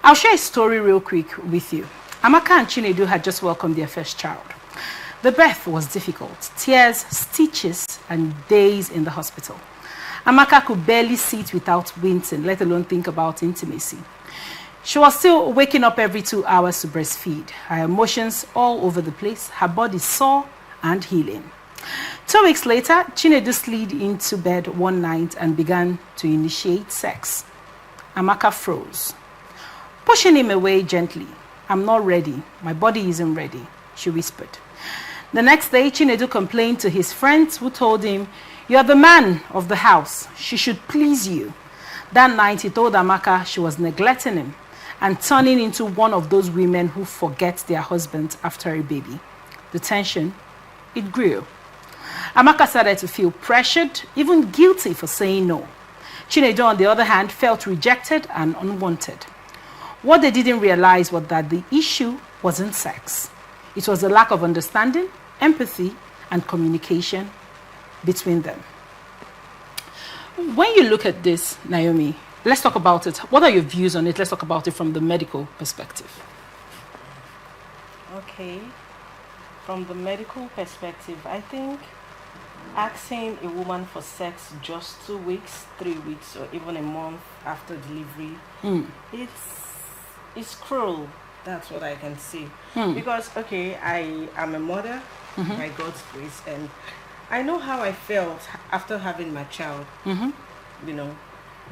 I'll share a story real quick with you. Amaka and Chinedu had just welcomed their first child. The birth was difficult. Tears, stitches, and days in the hospital. Amaka could barely sit without wincing, let alone think about intimacy. She was still waking up every 2 hours to breastfeed. Her emotions all over the place, her body sore and healing. 2 weeks later, Chinedu slid into bed one night and began to initiate sex. Amaka froze. Pushing him away gently. "I'm not ready. My body isn't ready," she whispered. The next day, Chinedu complained to his friends who told him, "You're the man of the house. She should please you." That night, he told Amaka she was neglecting him and turning into one of those women who forget their husbands after a baby. The tension, it grew. Amaka started to feel pressured, even guilty for saying no. Chinedu, on the other hand, felt rejected and unwanted. What they didn't realize was that the issue wasn't sex. It was a lack of understanding, empathy, and communication between them. When you look at this, Naomi, let's talk about it. What are your views on it? Let's talk about it from the medical perspective. Okay. From the medical perspective, I think asking a woman for sex just 2 weeks, 3 weeks, or even a month after delivery, it's cruel. That's what I can say. Because, okay, I am a mother, by God's grace, and I know how I felt after having my child. You know,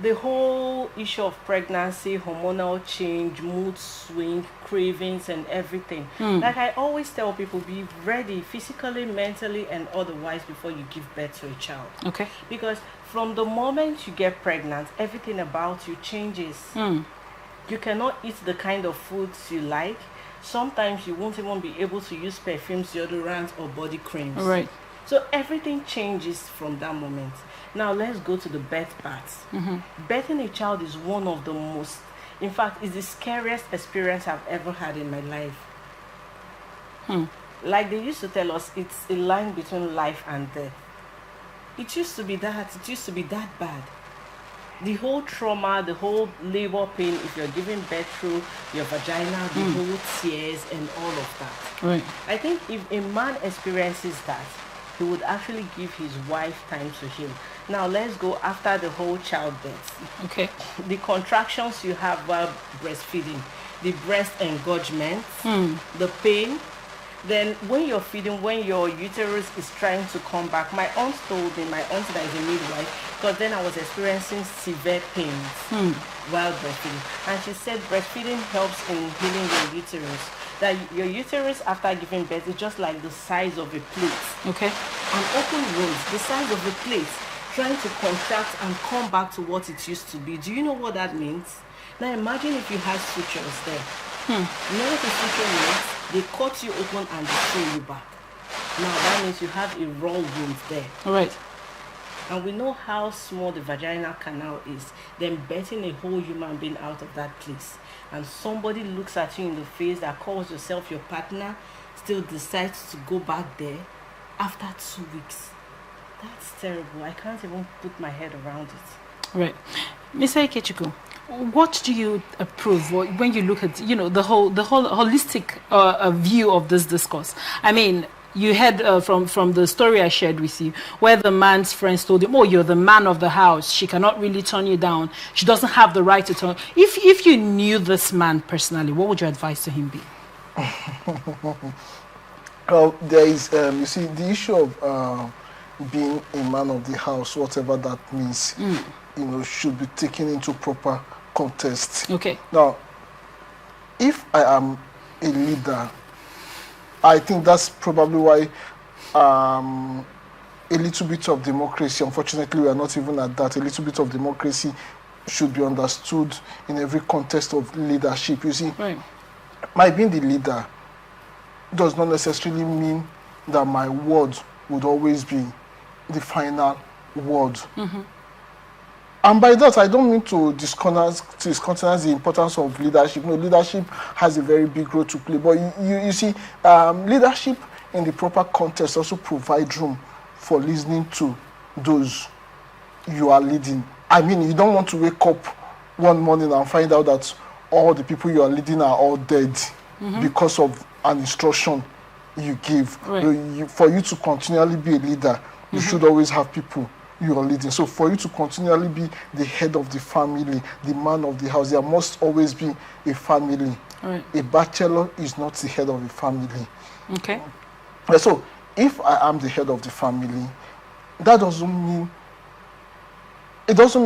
the whole issue of pregnancy, hormonal change, mood swing, cravings, and everything. Like I always tell people, be ready physically, mentally, and otherwise before you give birth to a child. Okay. Because from the moment you get pregnant, everything about you changes. You cannot eat the kind of foods you like. Sometimes you won't even be able to use perfumes, deodorants, or body creams. Right. So everything changes from that moment. Now let's go to the birth part. Birthing a child is one of the most, in fact, it's the scariest experience I've ever had in my life. Like they used to tell us, it's a line between life and death. It used to be that. It used to be that bad. The whole trauma, the whole labor pain, if you're giving birth through your vagina, the whole tears and all of that. Right. I think if a man experiences that, he would actually give his wife time to heal. Now let's go after the whole childbirth. Okay. The contractions you have while breastfeeding, the breast engorgement, the pain. Then when you're feeding, when your uterus is trying to come back, my aunt told me, my aunt that is a midwife, because then I was experiencing severe pains while breastfeeding. And she said breastfeeding helps in healing your uterus. That your uterus after giving birth is just like the size of a plate. Okay. An open wound, the size of a plate, trying to contract and come back to what it used to be. Do you know what that means? Now imagine if you had sutures there. You know what a suture means? They cut you open and they sew you back. Now that means you have a raw wound there. All right. And we know how small the vaginal canal is. Then birthing a whole human being out of that place. And somebody looks at you in the face that calls yourself your partner, still decides to go back there after 2 weeks. That's terrible. I can't even put my head around it. Right. Mr. Ikechukwu, what do you approve when you look at, the whole holistic view of this discourse? I mean, you heard from the story I shared with you, where the man's friends told him, "Oh, you're the man of the house. She cannot really turn you down. She doesn't have the right to turn." If you knew this man personally, what would your advice to him be? Well, there is, you see, the issue of being a man of the house, whatever that means, should be taken into proper context. Okay. Now, if I am a leader, I think that's probably why a little bit of democracy, unfortunately we are not even at that, a little bit of democracy should be understood in every context of leadership. You see, right. My being the leader does not necessarily mean that my word would always be the final word. And by that, I don't mean to discountenance the importance of leadership. No, leadership has a very big role to play. But you see, leadership in the proper context also provides room for listening to those you are leading. I mean, you don't want to wake up one morning and find out that all the people you are leading are all dead because of an instruction you give. Right. For you to continually be a leader, you should always have people you are leading. So for you to continually be the head of the family, the man of the house, there must always be a family. Right. A bachelor is not the head of a family. Okay. So if I am the head of the family, that doesn't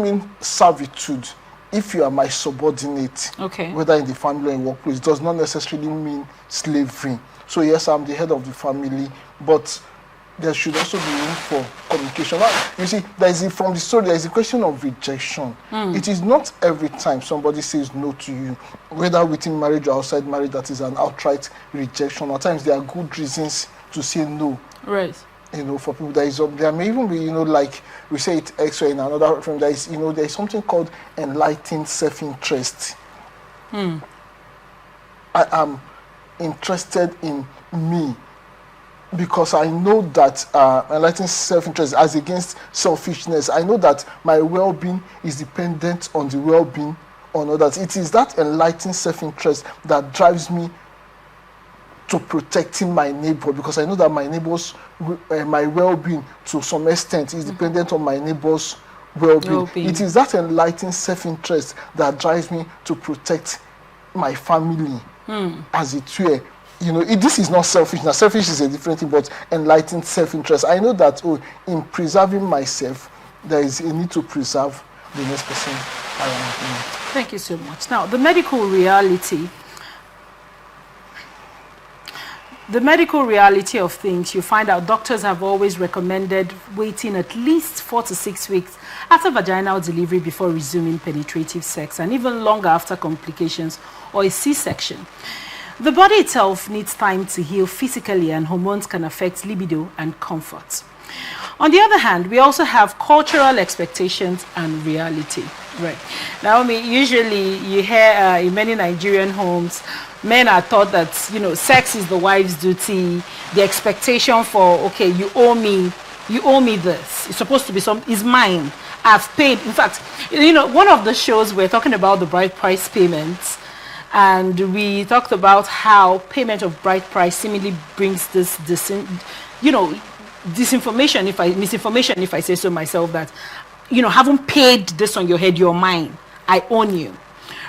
mean servitude. If you are my subordinate, Okay. whether in the family or in workplace, does not necessarily mean slavery. So yes, I'm the head of the family, but there should also be room for communication. Now, you see, from the story, there is a question of rejection. It is not every time somebody says no to you, whether within marriage or outside marriage, that is an outright rejection. At times, there are good reasons to say no. Right. For people, there may even be, like we say it elsewhere in another frame, there is something called enlightened self-interest. I am interested in me because I know that enlightened self-interest as against selfishness. I know that my well-being is dependent on the well-being on others. It is that enlightened self-interest that drives me to protecting my neighbor, because I know that my neighbor's my well-being to some extent is dependent on my neighbor's well-being. It is that enlightened self-interest that drives me to protect my family, as it were. This is not selfish. Now, selfish is a different thing, but enlightened self-interest. I know that in preserving myself, there is a need to preserve the next person around me. Thank you so much. Now, the medical reality of things, you find out doctors have always recommended waiting at least 4 to 6 weeks after vaginal delivery before resuming penetrative sex, and even longer after complications or a C-section. The body itself needs time to heal physically, and hormones can affect libido and comfort. On the other hand, we also have cultural expectations and reality. Right. Naomi, usually you hear in many Nigerian homes, men are taught that, sex is the wife's duty. The expectation for, okay, you owe me this. It's supposed to be is mine. I've paid. In fact, one of the shows we're talking about the bride price payments, and we talked about how payment of bride price seemingly brings this misinformation, if I say so myself, that, haven't paid this on your head, you're mine. I own you.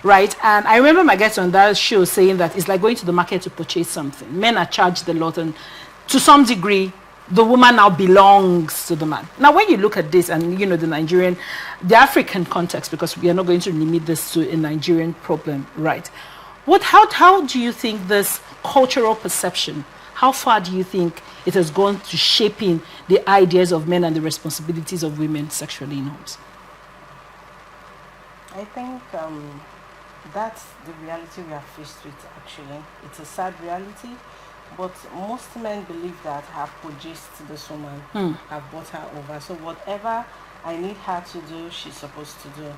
Right? And I remember my guest on that show saying that it's like going to the market to purchase something. Men are charged a lot, and to some degree, the woman now belongs to the man. Now, when you look at this and, the African context, because we are not going to limit this to a Nigerian problem, right? How do you think this cultural perception, how far do you think it has gone to shaping the ideas of men and the responsibilities of women sexually in homes? I think that's the reality we are faced with, actually. It's a sad reality, but most men believe that I've produced this woman, I've brought her over. So whatever I need her to do, she's supposed to do.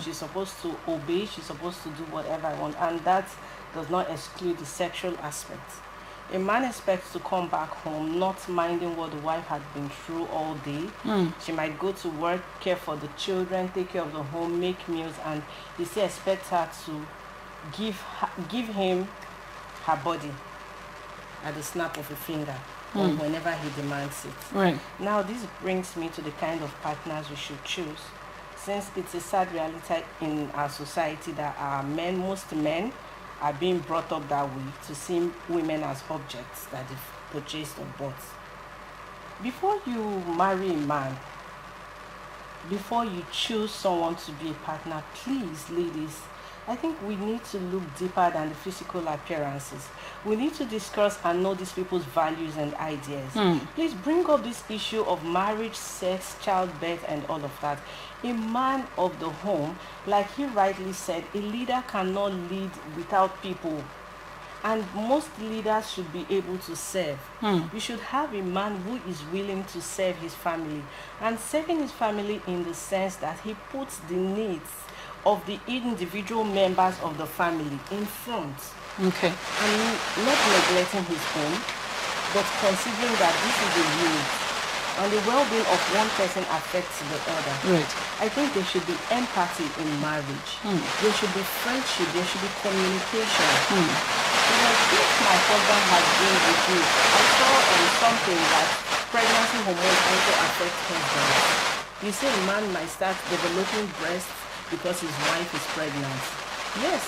She's supposed to obey, she's supposed to do whatever I want. And that does not exclude the sexual aspect. A man expects to come back home not minding what the wife had been through all day. She might go to work, care for the children, take care of the home, make meals, and he still expects her to give him her body at the snap of a finger or whenever he demands it. Right. Now, this brings me to the kind of partners we should choose. Since it's a sad reality in our society that most men are being brought up that way, to see women as objects that they've purchased or bought. Before you marry a man, before you choose someone to be a partner, please, ladies, I think we need to look deeper than the physical appearances. We need to discuss and know these people's values and ideas. Please bring up this issue of marriage, sex, childbirth, and all of that. A man of the home, like he rightly said, a leader cannot lead without people. And most leaders should be able to serve. You should have a man who is willing to serve his family. And serving his family in the sense that he puts the needs of the individual members of the family in front. Okay. And not neglecting his own, but considering that this is a unit. and the well-being of one person affects the other. Right. I think there should be empathy in marriage. There should be friendship. There should be communication. Because if my husband has been with you, I saw something that pregnancy hormones also affect husbands. You say a man might start developing breasts because his wife is pregnant. Yes,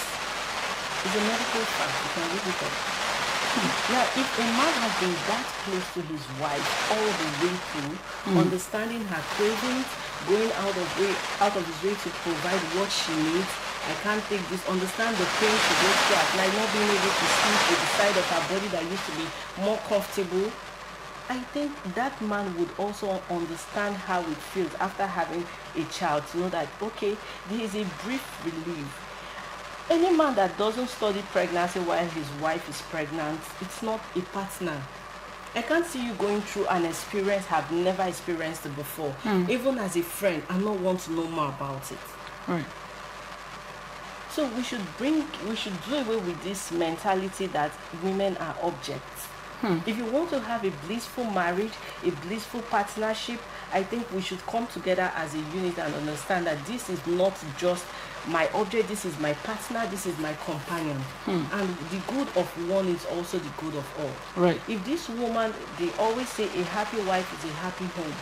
it's a medical fact. You can read it up. Now, if a man has been that close to his wife all the way through, understanding her cravings, going out of his way to provide what she needs, I can't take this, understand the pain she goes through at night, not being able to sleep with the side of her body that used to be more comfortable, I think that man would also understand how it feels after having a child, to know that, okay, there is a brief relief. Any man that doesn't study pregnancy while his wife is pregnant, it's not a partner. I can't see you going through an experience have never experienced it before. Even as a friend, I not want to know more about it. Right. So we should do away with this mentality that women are objects. If you want to have a blissful marriage, a blissful partnership, I think we should come together as a unit and understand that this is not just my object, this is my partner, this is my companion. And the good of one is also the good of all. Right. If this woman, they always say a happy wife is a happy home.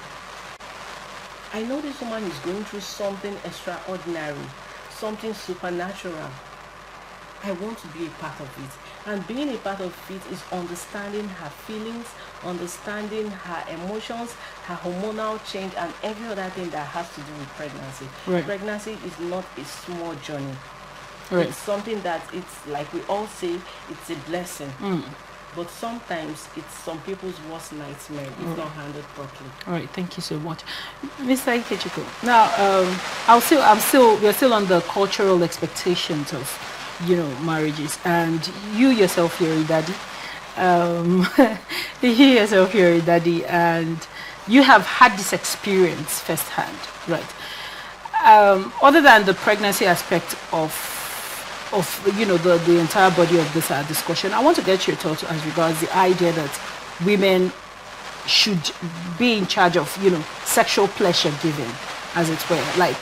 I know this woman is going through something extraordinary, something supernatural. I want to be a part of it. And being a part of it is understanding her feelings, understanding her emotions, her hormonal change, and every other thing that has to do with pregnancy. Right. Pregnancy is not a small journey. Right. It's something that, it's like we all say, it's a blessing. But sometimes it's some people's worst nightmare if not handled properly. All right, thank you so much, Mr. Ikechukwu. Now, we're still on the cultural expectations of, marriages, and you yourself, you're a daddy. You yourself, you're a daddy, and you have had this experience firsthand, right? Other than the pregnancy aspect of the entire body of this discussion, I want to get your thoughts as regards the idea that women should be in charge of sexual pleasure giving, as it were. Like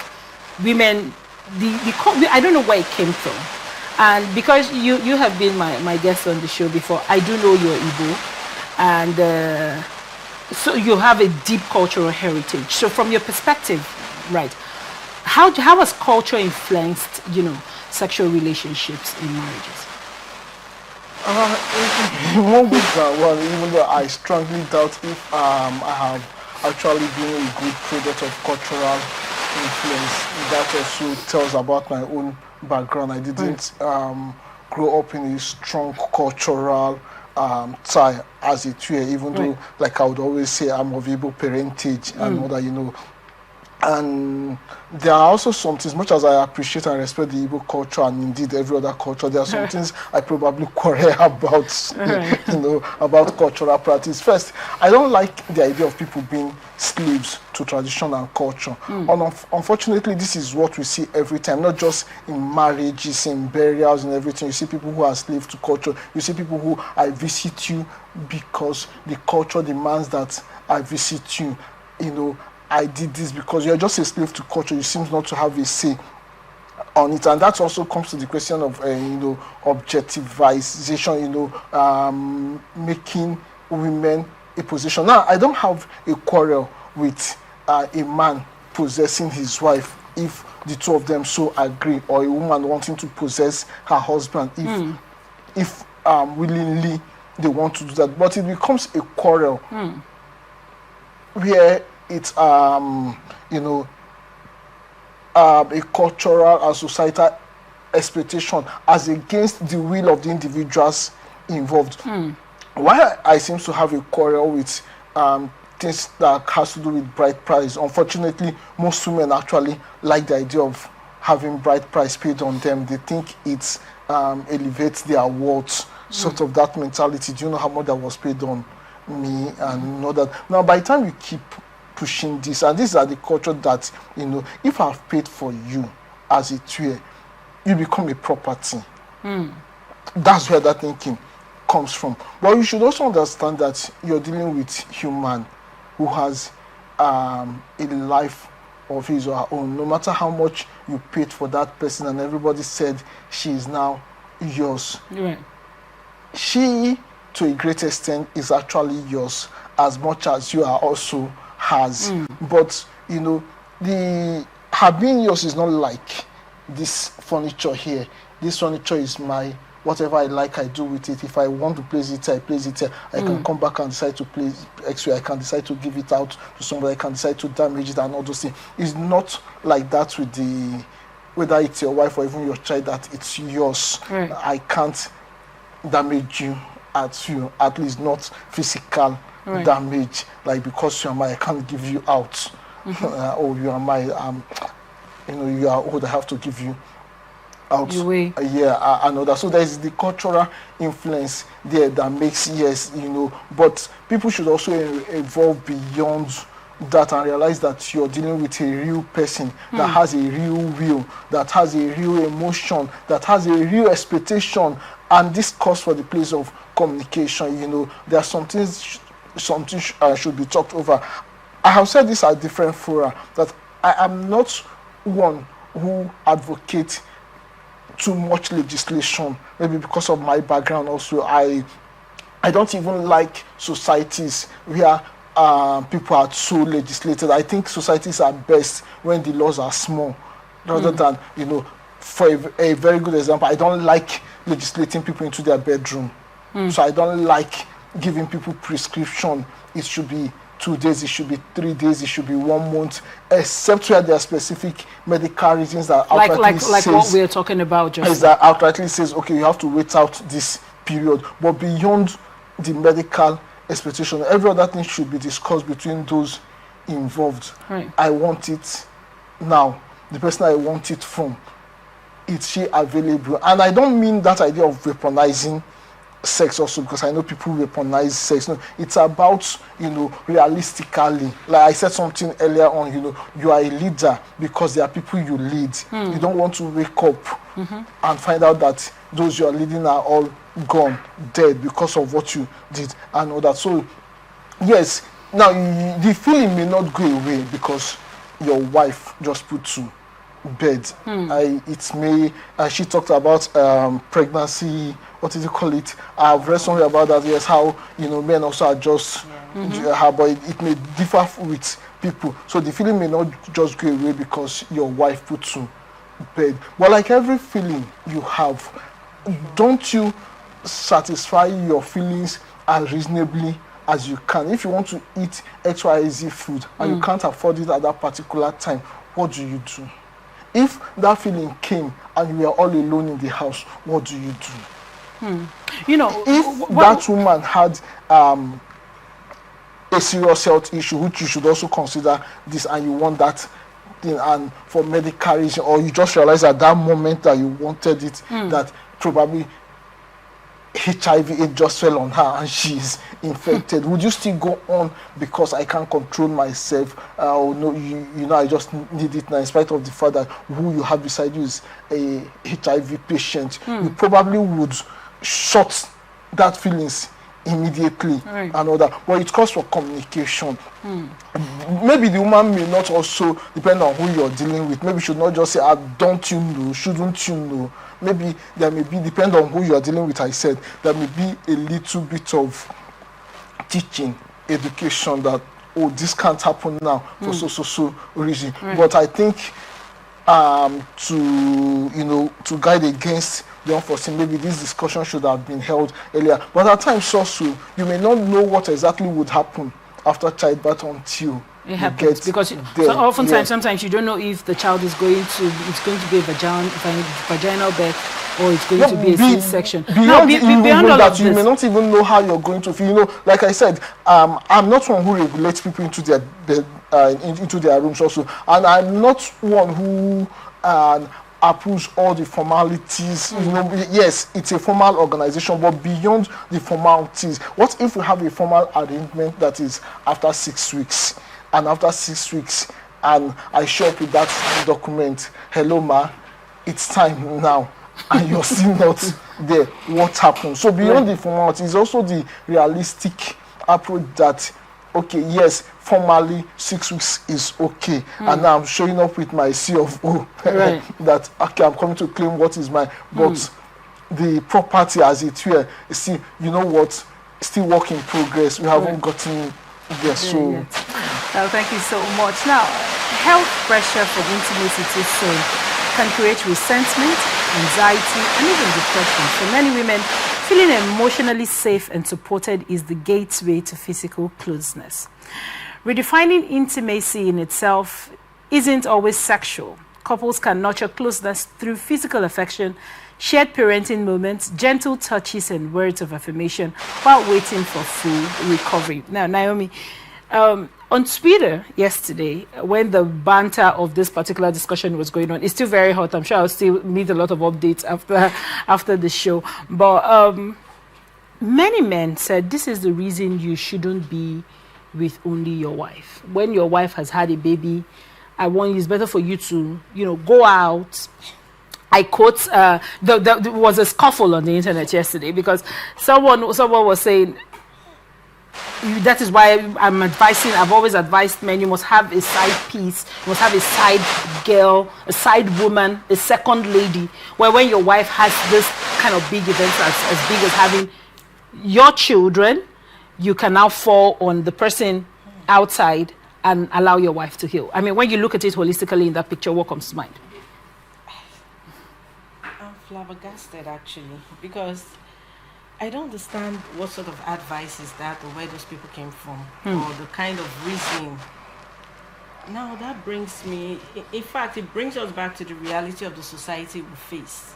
women, I don't know where it came from, and because you have been my guest on the show before, I do know you're Igbo, and so you have a deep cultural heritage. So from your perspective, right, how has culture influenced sexual relationships in marriages? In one way, well, even though I strongly doubt if I have actually been a good product of cultural influence, that also tells about my own background. I didn't grow up in a strong cultural tie, as it were, even though, like I would always say, I'm of Igbo parentage and all that, And there are also some things, much as I appreciate and respect the Igbo culture and indeed every other culture, there are some things I probably quarrel about, about cultural practice. First, I don't like the idea of people being slaves to tradition and culture. Unfortunately, this is what we see every time, not just in marriages, in burials and everything. You see people who are slaves to culture. You see people who, I visit you because the culture demands that I visit you, I did this because you're just a slave to culture. You seem not to have a say on it, and that also comes to the question of objectivization. Making women a position. Now, I don't have a quarrel with a man possessing his wife if the two of them so agree, or a woman wanting to possess her husband if willingly they want to do that. But it becomes a quarrel where it's a cultural and societal expectation as against the will of the individuals involved. Why I seem to have a quarrel with things that has to do with bride price. Unfortunately, most women actually like the idea of having bride price paid on them. They think it elevates their worth, sort of that mentality. Do you know how much that was paid on me and all that? Now, by the time you keep pushing this, and these are the culture that if I've paid for you, as it were, you become a property. That's where that thinking comes from. But you should also understand that you're dealing with human who has a life of his or her own. No matter how much you paid for that person and everybody said she is now yours. Right. She, to a great extent, is actually yours as much as you are also hers. But, you know, her being yours is not like this furniture here. This furniture is my, whatever I like, I do with it. If I want to place it, I place it here. I can come back and decide to place X-ray. I can decide to give it out to somebody. I can decide to damage it and all those things. It's not like that with whether it's your wife or even your child, that it's yours. Right. I can't damage you, at least not physical damage. Like, because you are mine, I can't give you out. Or you are mine, you are old, I have to give you out. Another. So there's the cultural influence there that makes, but people should also evolve beyond that and realize that you're dealing with a real person that has a real will, that has a real emotion, that has a real expectation, and this calls for the place of communication. There are something should be talked over. I have said this at different fora, that I am not one who advocates too much legislation, maybe because of my background also. I don't even like societies where people are so legislated. I think societies are best when the laws are small, rather than, for a very good example, I don't like legislating people into their bedroom. So I don't like giving people prescription. It should be 2 days, it should be 3 days, it should be 1 month, except where there are specific medical reasons that like what we're talking about just that outrightly says, okay, you have to wait out this period. But beyond the medical expectation, every other thing should be discussed between those involved. Right. I want it now. The person I want it from, is she available? And I don't mean that idea of weaponizing sex also, because I know people weaponize sex. No, it's about, realistically, like I said something earlier on, you are a leader because there are people you lead. You don't want to wake up and find out that those you are leading are all gone, dead because of what you did and all that. So yes, now the feeling may not go away because your wife just put to bed. It may, she talked about pregnancy, what did you call it? I've read something about that, yes, how men also adjust her, but it may differ with people. So the feeling may not just go away because your wife put to bed. But like every feeling you have, don't you satisfy your feelings as reasonably as you can. If you want to eat XYZ food and you can't afford it at that particular time, what do you do? If that feeling came and you were all alone in the house, what do you do? If that woman had a serious health issue, which you should also consider this, and you want that thing, and for medical reason, or you just realize at that moment that you wanted it, that probably HIV it just fell on her and she's infected, would you still go on because I can't control myself? Or no, I just need it now, in spite of the fact that who you have beside you is a HIV patient? You probably would shut that feelings immediately and all that. But it calls for communication. Maybe the woman may not also depend on who you're dealing with. Maybe should not just say, don't you know, shouldn't you know? Maybe there may be, depend on who you are dealing with, I said, there may be a little bit of teaching, education that, this can't happen now for so reason. But I think to guide against the unforeseen, maybe this discussion should have been held earlier. But at times also, you may not know what exactly would happen after childbirth until it happens, because oftentimes, sometimes you don't know if the child is going to be a vaginal birth or it's going to be a C-section. Beyond all of this, you may not even know how you're going to feel. Like I said, I'm not one who regulates people into their bed, into their rooms also, and I'm not one who approves all the formalities. Yes, it's a formal organization, but beyond the formalities, what if we have a formal arrangement that is after 6 weeks? And after 6 weeks, and I show up with that document, hello ma, it's time now, and you're still not there, what happened? So beyond the formality is also the realistic approach that okay, yes, formally 6 weeks is okay, and now I'm showing up with my C of O Right. that okay, I'm coming to claim what is mine, but the property as it were, still, you know what, still work in progress. We haven't gotten there, so. Yet. Thank you so much. Now, health pressure from intimacy too soon can create resentment, anxiety, and even depression. For many women, feeling emotionally safe and supported is the gateway to physical closeness. Redefining intimacy in itself isn't always sexual. Couples can nurture closeness through physical affection, shared parenting moments, gentle touches, and words of affirmation while waiting for full recovery. Now, Naomi, on Twitter yesterday, when the banter of this particular discussion was going on, it's still very hot. I'm sure I'll still need a lot of updates after the show. But many men said this is the reason you shouldn't be with only your wife. When your wife has had a baby, it's better for you to, go out. I quote, there was a scuffle on the internet yesterday because someone was saying, that is why I've always advised men, you must have a side piece, you must have a side girl, a side woman, a second lady, where when your wife has this kind of big events as big as having your children, you can now fall on the person outside and allow your wife to heal. I mean, when you look at it holistically in that picture, what comes to mind? I'm flabbergasted, actually, because I don't understand what sort of advice is that or where those people came from or the kind of reasoning. Now that brings me, in fact, it brings us back to the reality of the society we face.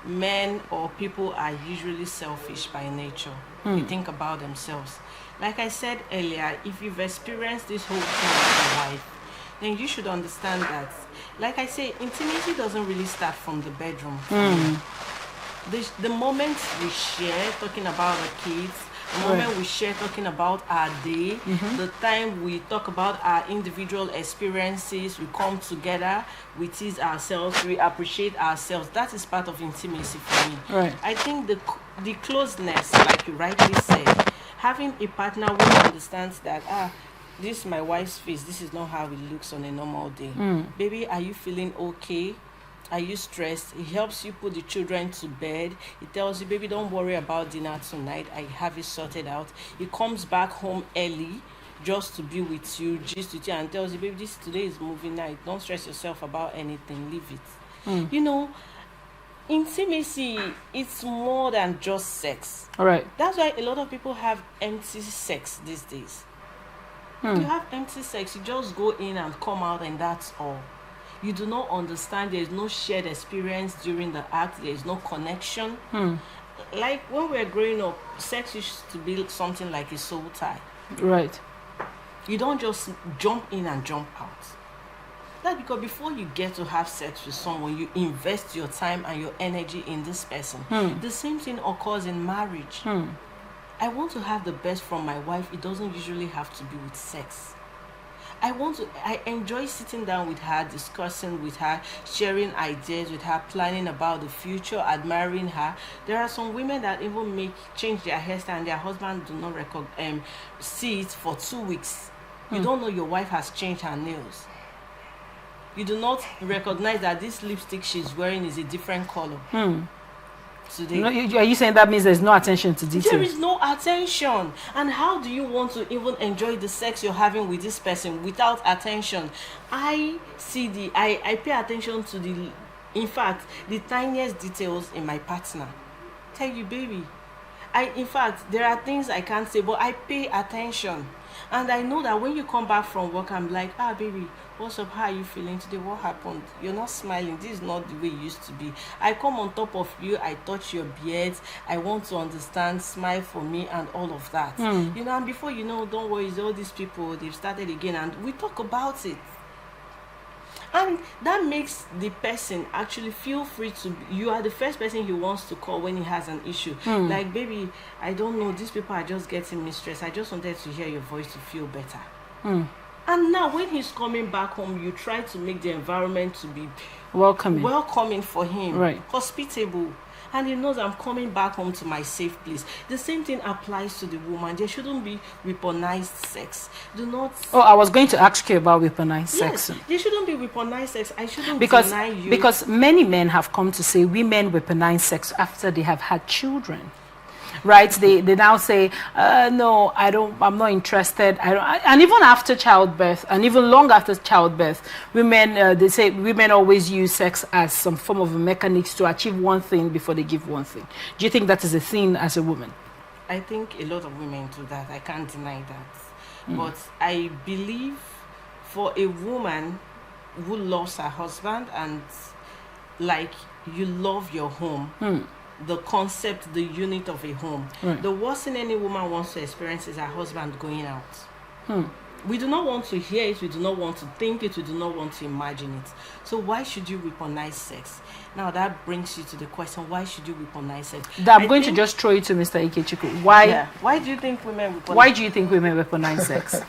Men or people are usually selfish by nature. They think about themselves. Like I said earlier, if you've experienced this whole thing with your wife, then you should understand that, like I say, intimacy doesn't really start from the bedroom. The moment we share talking about our kids, the moment we share talking about our day, the time we talk about our individual experiences, we come together, we tease ourselves, we appreciate ourselves. That is part of intimacy for me. Right. I think the closeness, like you rightly said, having a partner who understands that, this is my wife's face, this is not how it looks on a normal day. Baby, are you feeling okay? Are you stressed? It helps you put the children to bed. It tells you, baby, don't worry about dinner tonight. I have it sorted out. He comes back home early just to be with you, just with you, and tells you, baby, today is movie night. Don't stress yourself about anything. Leave it. Intimacy, it's more than just sex. All right. That's why a lot of people have empty sex these days. You have empty sex. You just go in and come out, and that's all. You do not understand. There is no shared experience during the act. There is no connection. Like when we were growing up, sex used to be something like a soul tie. Right. You don't just jump in and jump out. That's because before you get to have sex with someone, you invest your time and your energy in this person. The same thing occurs in marriage. I want to have the best from my wife. It doesn't usually have to be with sex. I enjoy sitting down with her, discussing with her, sharing ideas with her, planning about the future, admiring her. There are some women that even change their hairstyle and their husband do not see it for 2 weeks. You don't know your wife has changed her nails. You do not recognize that this lipstick she's wearing is a different color. Today. Are you saying that means there's no attention to detail? There is no attention. And how do you want to even enjoy the sex you're having with this person without attention? I pay attention to the tiniest details in my partner. Tell you, baby, in fact, there are things I can't say, but I pay attention. And I know that when you come back from work, I'm like, baby, what's up? How are you feeling today? What happened? You're not smiling. This is not the way you used to be. I come on top of you. I touch your beard. I want to understand. Smile for me and all of that. And before you know, don't worry, all these people, they've started again. And we talk about it. And that makes the person actually feel free you are the first person he wants to call when he has an issue. Like, baby, I don't know, these people are just getting me stressed. I just wanted to hear your voice to feel better. And now when he's coming back home, you try to make the environment to be welcoming for him, right, hospitable. and he knows I'm coming back home to my safe place. The same thing applies to the woman. There shouldn't be weaponized sex. Do not. Oh, I was going to ask you about weaponized Yes, sex. there shouldn't be weaponized sex. I shouldn't Because deny you. because many men have come to say women weaponize sex after they have had children. Right? They now say, no, I'm not interested. And even after childbirth, and even long after childbirth, women, they say women always use sex as some form of a mechanics to achieve one thing before they give one thing. Do you think that is a thing as a woman? I think a lot of women do that. I can't deny that. But I believe for a woman who loves her husband and like you love your home, the concept, the unit of a home. The worst thing any woman wants to experience is her husband going out. We do not want to hear it, we do not want to think it, we do not want to imagine it. So why should you weaponize sex? Now that brings you to the question, why should you weaponize sex? I'm going to just throw it to Mr. Ikechukwu. Why do you think women weaponize Why do you think women weaponize sex?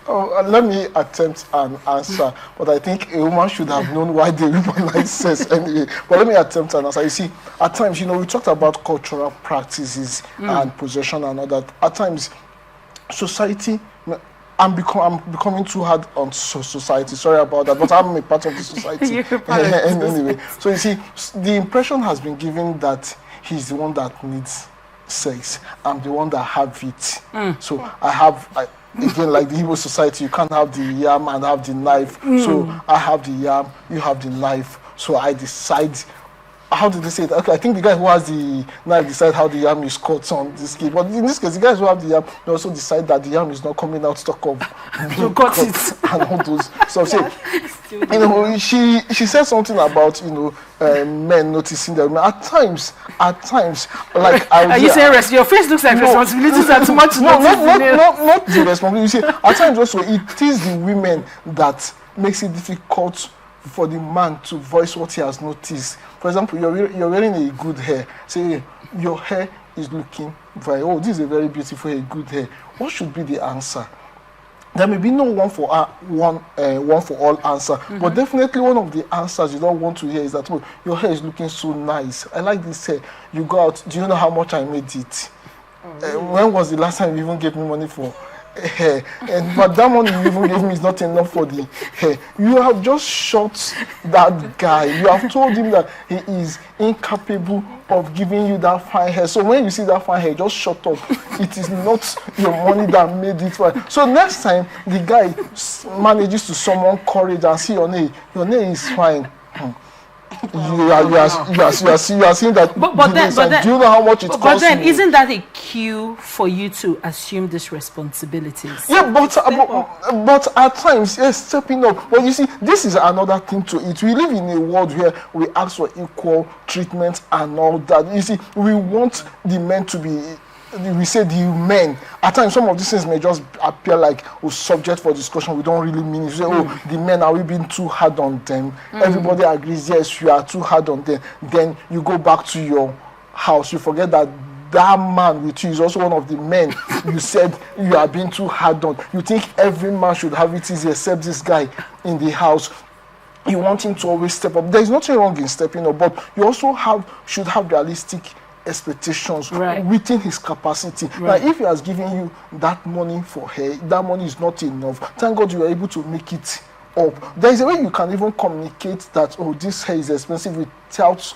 Let me attempt an answer, but I think a woman should have known why they weaponize sex anyway. But let me attempt an answer. You see, at times, we talked about cultural practices and possession and all that. At times, society, I'm becoming too hard on society. Sorry about that, but I'm a part of the society. Anyway, so you see, the impression has been given that he's the one that needs sex. I'm the one that have it. So again, like the Igbo society, you can't have the yam and have the knife. So I have the yam, you have the knife. So I decide. How did they say it? Okay, I think the guy who has the knife decide how the yam is cut on this case. But in this case, the guys who have the yam, they also decide that the yam is not coming out stock of You got it. and all those. So she said something about men noticing that women at times, like are you saying your face looks like responsibilities are too much? No, not the responsibility. You see, at times also it is the women that makes it difficult for the man to voice what he has noticed. For example, you're wearing a good hair. Say your hair is looking this is a very beautiful hair, good hair. What should be the answer? There may be no one for all answer, but definitely one of the answers you don't want to hear is that your hair is looking so nice. I like this hair. You go out. Do you know how much I made it? When was the last time you even gave me money for hair? But that money you even gave me is not enough for the hair. You have just shot that guy. You have told him that he is incapable of giving you that fine hair. So when you see that fine hair, just shut up. It is not your money that made it fine. So next time the guy manages to summon courage and see your nail is fine. You are seeing that. But then, do you know how much it costs? But then, isn't that a cue for you to assume these responsibilities? Yeah, but at times, yes, stepping up. But you see, this is another thing to it. We live in a world where we ask for equal treatment and all that. You see, we want the men to be. We say the men. At times, some of these things may just appear like subject for discussion. We don't really mean it. You say, the men, are we being too hard on them? Everybody agrees, yes, you are too hard on them. Then you go back to your house. You forget that man with you is also one of the men you said you are being too hard on. You think every man should have it easy except this guy in the house. You want him to always step up. There is nothing wrong in stepping up, but you also should have realistic expectations within his capacity. Now, if he has given you that money for hair, that money is not enough. Thank God you are able to make it up. There is a way you can even communicate that, this hair is expensive without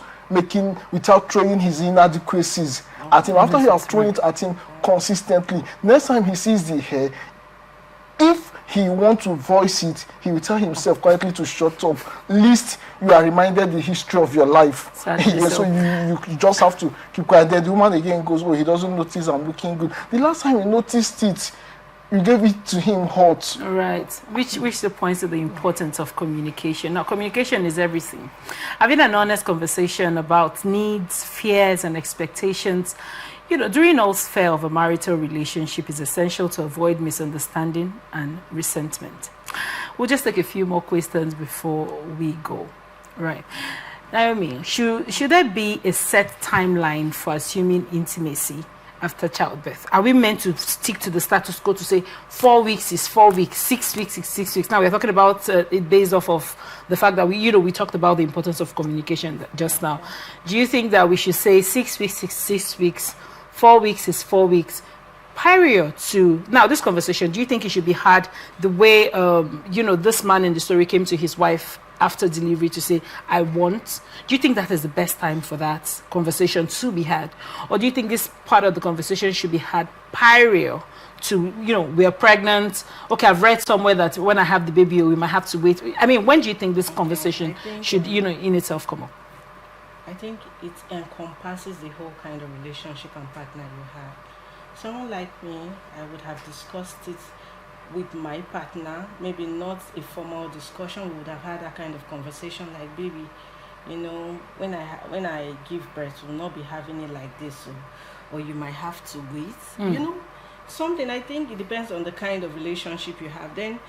throwing his inadequacies at him. After you have thrown it at him consistently, next time he sees the hair, if he wants to voice it, he will tell himself quietly to shut up. Least you are reminded the history of your life. So you just have to keep quiet. Then the woman again goes, he doesn't notice I'm looking good. The last time he noticed it, you gave it to him hot. Right. Which points to the importance of communication. Now, communication is everything. Having an honest conversation about needs, fears, and expectations, during all sphere of a marital relationship is essential to avoid misunderstanding and resentment. We'll just take a few more questions before we go. Right. Naomi, should there be a set timeline for assuming intimacy after childbirth? Are we meant to stick to the status quo to say 4 weeks is 4 weeks, 6 weeks is 6 weeks? Now we're talking about it based off of the fact that we talked about the importance of communication just now. Do you think that we should say 6 weeks is 6 weeks, 4 weeks is 4 weeks? Prior to now, this conversation, do you think it should be had the way this man in the story came to his wife after delivery to say, I want? Do you think that is the best time for that conversation to be had? Or do you think this part of the conversation should be had prior to, we are pregnant? Okay, I've read somewhere that when I have the baby, we might have to wait. I mean, when do you think this conversation should, in itself come up? I think it encompasses the whole kind of relationship and partner you have. Someone like me, I would have discussed it with my partner, maybe not a formal discussion. We would have had that kind of conversation like, baby, when I give birth, we'll not be having it like this, or you might have to wait. Something. I think it depends on the kind of relationship you have. Then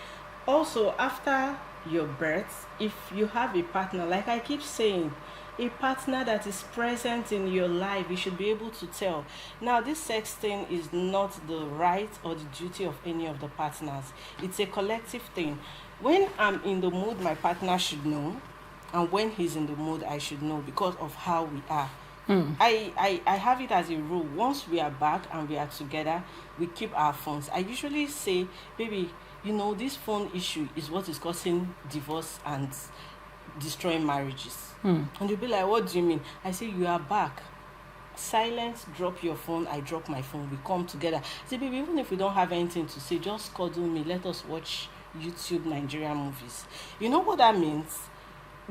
also after your birth, if you have a partner, like I keep saying, a partner that is present in your life, you should be able to tell. Now, this sex thing is not the right or the duty of any of the partners. It's a collective thing. When I'm in the mood, my partner should know, and when he's in the mood, I should know, because of how we are. I have it as a rule. Once we are back and we are together, we keep our phones. I usually say, baby, this phone issue is what is causing divorce and destroying marriages. And you'll be like, what do you mean? I say, you are back. Silence, drop your phone, I drop my phone, we come together. I say, baby, even if we don't have anything to say, just cuddle me, let us watch YouTube Nigerian movies. You know what that means?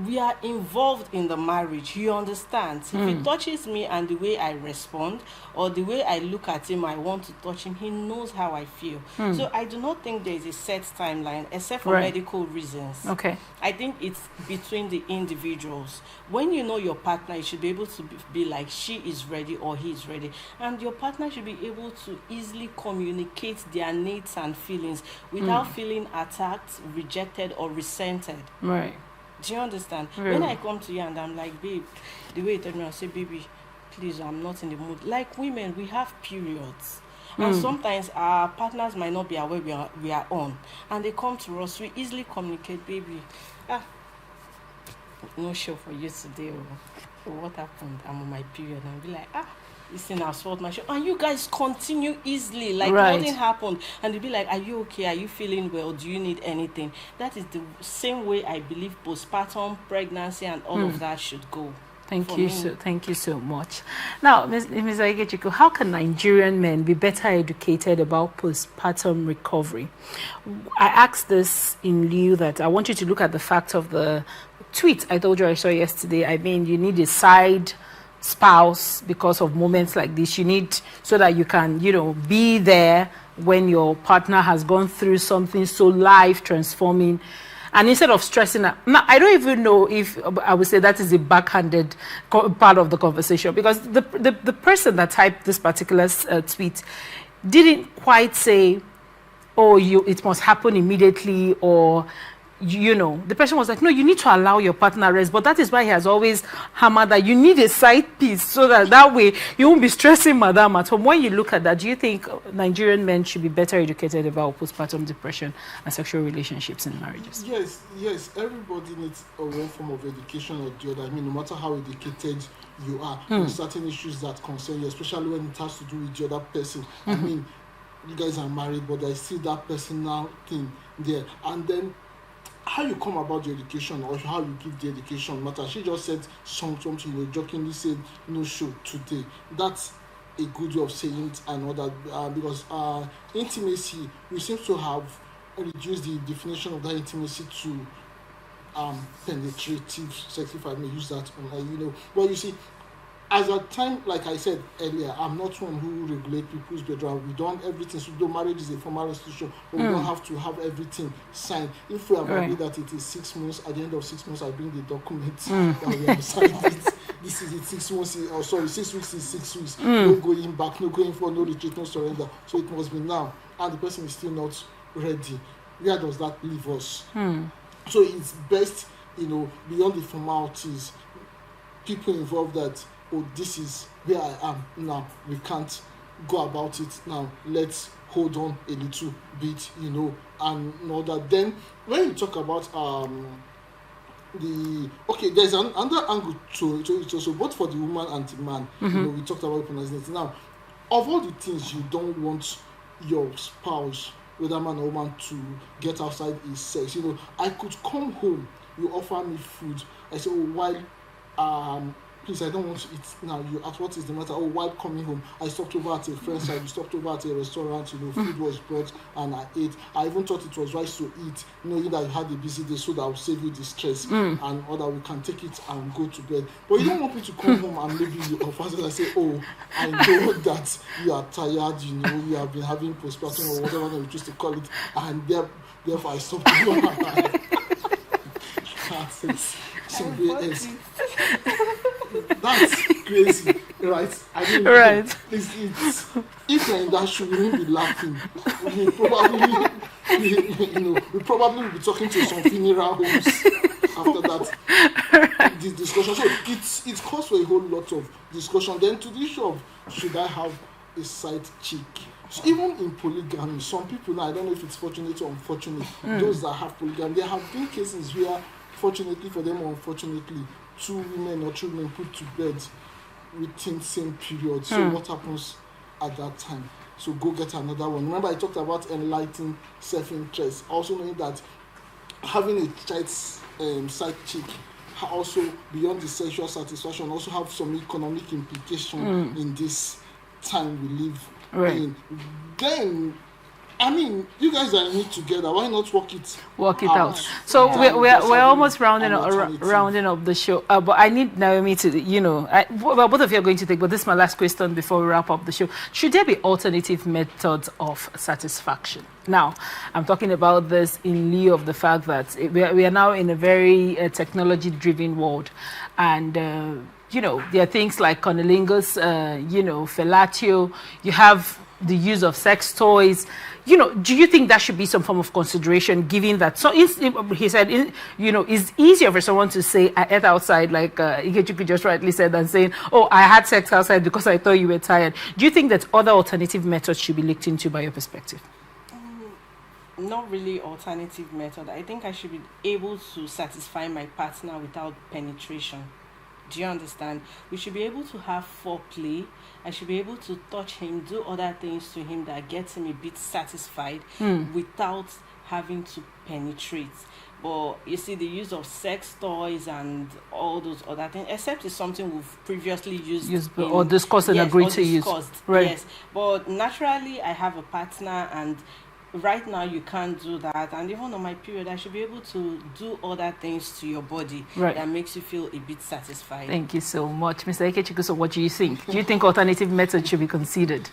We are involved in the marriage. You understand? If he touches me and the way I respond, or the way I look at him, I want to touch him, he knows how I feel. So I do not think there is a set timeline, except for medical reasons. Okay. I think it's between the individuals. When you know your partner, you should be able to be like, she is ready or he is ready. And your partner should be able to easily communicate their needs and feelings without feeling attacked, rejected, or resented. Right. Do you understand? When I come to you and I'm like, babe, the way you tell me, I'll say, baby, please, I'm not in the mood. Like women, we have periods. And sometimes our partners might not be aware we are on. And they come to us, we easily communicate, baby, no show for you today. Or what happened? I'm on my period. And I'll be like, listen, I've swallowed my show. And you guys continue easily, like nothing happened. And they'll be like, are you okay? Are you feeling well? Do you need anything? That is the same way I believe postpartum, pregnancy, and all of that should go. Thank you so much. Now, Ms. Aigechukwu, how can Nigerian men be better educated about postpartum recovery? I asked this in lieu that I want you to look at the fact of the tweet I told you I saw yesterday. I mean, you need a side spouse because of moments like this. You need, so that you can, be there when your partner has gone through something so life transforming. And instead of stressing out, now I don't even know if I would say that is a backhanded part of the conversation, because the person that typed this particular tweet didn't quite say, it must happen immediately, or the person was like, no, you need to allow your partner rest. But that is why he has always hammered that you need a side piece, so that way you won't be stressing madam at home. When you look at that, do you think Nigerian men should be better educated about postpartum depression and sexual relationships in marriages? Yes. Everybody needs a one form of education or the other. I mean, no matter how educated you are, there's certain issues that concern you, especially when it has to do with the other person. I mean, you guys are married, but there's still that personal thing there. And then how you come about the education, or how you give the education matter. She just said something, you were jokingly said, no show today. That's a good way of saying it, and all that, because intimacy, we seem to have reduced the definition of that intimacy to penetrative sex, if I may use that. Well, you see, as a time, like I said earlier, I'm not one who regulate people's bedroom. We don't everything. So though marriage is a formal institution, but we don't have to have everything signed. If we have agreed that it is 6 months, at the end of 6 months, I bring the documents that we have signed it. This is it. 6 months. 6 weeks is 6 weeks. No going back, no going for, no retreat, no surrender. So it must be now, and the person is still not ready. Where does that leave us? So it's best, beyond the formalities, people involved that, this is where I am now. We can't go about it now. Let's hold on a little bit, and all that. Then when you talk about there's another angle to it also, both for the woman and the man. We talked about weaponizing. Now, of all the things you don't want your spouse, whether man or woman, to get outside is sex. I could come home, you offer me food, I say, while please, I don't want to eat now. You ask, what is the matter? While coming home, I stopped over at a friend's side. We stopped over at a restaurant. Food was brought and I ate. I even thought it was right to eat, knowing that you had a busy day, so that I'll save you the stress and all that. We can take it and go to bed. But you don't want me to come home and maybe you offer and say, I know that you are tired. You have been having postpartum or whatever we choose to call it, and therefore I stopped over. That's crazy, right? I mean, right. If you're in that shoe, we won't be laughing. We probably will be talking to some funeral homes after that. This discussion. So it calls for a whole lot of discussion. Then to the issue of, should I have a side chick? So even in polygamy, some people now, I don't know if it's fortunate or unfortunate, those that have polygamy, there have been cases where, fortunately for them or unfortunately, 2 women or 2 men put to bed within same period. So what happens at that time? So go get another one. Remember, I talked about enlightening self-interest. Also knowing that having a side chick also, beyond the sexual satisfaction, also have some economic implication in this time we live in. Then, I mean, you guys are in it together. Why not work it out? So we're almost rounding up the show. But I need Naomi to, both of you are going to take, but this is my last question before we wrap up the show. Should there be alternative methods of satisfaction? Now, I'm talking about this in lieu of the fact that we are now in a very technology-driven world. And, there are things like cunnilingus, fellatio. You have the use of sex toys. Do you think that should be some form of consideration, given that? So he said, it's easier for someone to say, I ate outside, like Ikechuku just rightly said, than saying, I had sex outside because I thought you were tired. Do you think that other alternative methods should be looked into by your perspective? Not really alternative method. I think I should be able to satisfy my partner without penetration. Do you understand? We should be able to have foreplay. I should be able to touch him, do other things to him that gets him a bit satisfied without having to penetrate. But you see, the use of sex toys and all those other things, except it's something we've previously used or discussed and agreed to use. Right. Yes. But naturally, I have a partner, and right now you can't do that, and even on my period I should be able to do other things to your body that makes you feel a bit satisfied. Thank you so much, Mr. Ikechuku. So what do you think? Do you think alternative methods should be considered?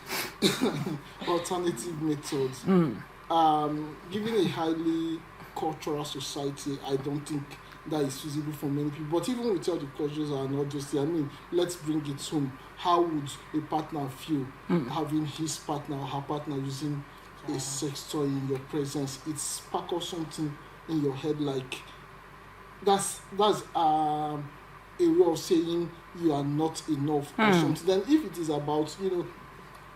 Alternative methods, given a highly cultural society, I don't think that is feasible for many people. But even without the cultures are not just, let's bring it home. How would a partner feel having his partner or her partner using a sex toy in your presence? It sparkles something in your head, like that's a way of saying you are not enough or something. Then if it is about,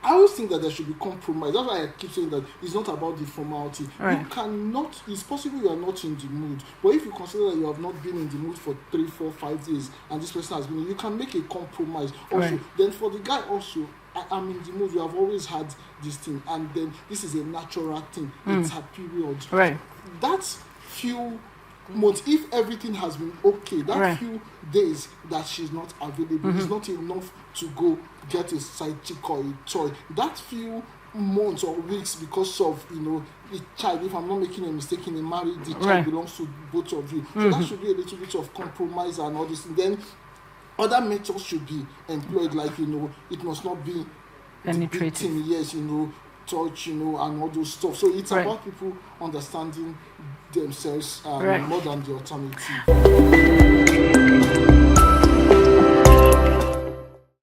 I always think that there should be compromise. That's why I keep saying that it's not about the formality. You cannot, it's possible you are not in the mood, but if you consider that you have not been in the mood for 3, 4, 5 days and this person has been, you can make a compromise also. Then for the guy also, I'm in the mood, you have always had this thing, and then this is a natural thing, it's her period. That few months, if everything has been okay, that few days that she's not available is not enough to go get a side chick or a toy. That few months or weeks, because of the child, if I'm not making a mistake, in a marriage, the child belongs to both of you. So that should be a little bit of compromise and all this. And then other methods should be employed, like it must not be penetrating, touch, and all those stuff. So it's about people understanding themselves more than the alternative.